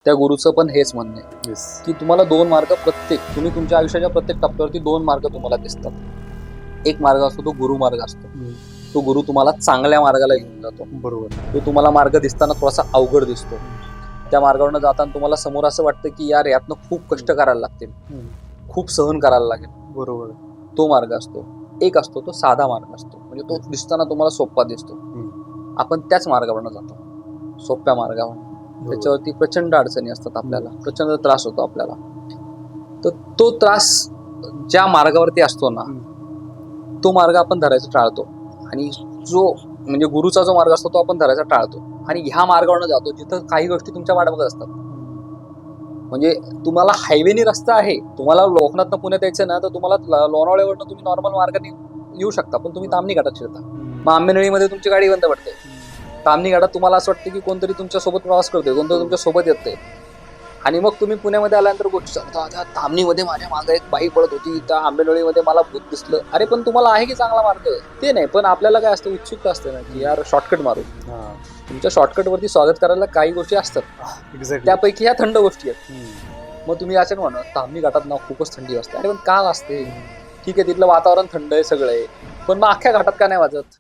त्या गुरुचं पण हेच म्हणणं आहे येस. की तुम्हाला दोन मार्ग तुम्ही तुमच्या आयुष्याच्या प्रत्येक टप्प्यावरती दोन मार्ग तुम्हाला दिसतात. एक मार्ग असतो तो गुरु मार्ग असतो. तो गुरु तुम्हाला चांगल्या मार्गाला घेऊन जातो. बरोबर. तो तुम्हाला मार्ग दिसताना थोडासा अवघड दिसतो. त्या मार्गावरनं जाताना तुम्हाला समोर असं वाटतं की यार यातनं खूप कष्ट करायला लागतील, खूप सहन करायला लागेल. बरोबर. तो मार्ग असतो. एक असतो तो साधा मार्ग असतो, म्हणजे तो दिसताना तुम्हाला सोपा दिसतो. आपण त्याच मार्गावरनं जातो, सोप्या मार्गावर. त्याच्यावरती प्रचंड अडचणी असतात, आपल्याला प्रचंड त्रास होतो आपल्याला. तर तो त्रास ज्या मार्गावरती असतो ना, तो मार्ग आपण धरायचा टाळतो. आणि जो म्हणजे गुरुचा जो मार्ग असतो तो आपण धरायचा टाळतो आणि ह्या मार्गावरनं जातो जिथं काही गोष्टी तुमच्या वाट बघत असतात. म्हणजे तुम्हाला हायवेनी रस्ता आहे, तुम्हाला लोकनाथनं पुण्यात यायचं ना, तर तुम्हाला लोणावळ्यावरनं तुम्ही नॉर्मल मार्गाने येऊ शकता, पण तुम्ही ताम्हिणी घाटात शिरता. मग आंबेनळीमध्ये तुमची गाडी बंद पडते. ताम्हिणी घाटात तुम्हाला असं वाटतं की कोणतरी तुमच्या सोबत प्रवास करतोय, कोणतरी तुमच्या सोबत येतंय. आणि मग तुम्ही पुण्यामध्ये आल्यानंतर गोष्टी सांगता, त्या ताम्हिणीमध्ये माझ्या मागे एक बाई पडत होती, त्या आंबेनळीमध्ये मला भूत दिसलं. अरे पण तुम्हाला आहे की चांगला मार्ग? ते नाही, पण आपल्याला काय असतं, उत्सुकता असते ना की यार शॉर्टकट मारू. तुमच्या शॉर्टकटवरती स्वागत करायला काही गोष्टी असतात, त्यापैकी ह्या थंड गोष्टी आहेत. मग तुम्ही अचानक म्हणा ताम्हिणी घाटात ना खूपच थंडी असते. अरे पण का असते? ठीक आहे, तिथलं वातावरण थंड आहे, सगळं आहे, पण मग अख्ख्या घाटात का नाही वाजत?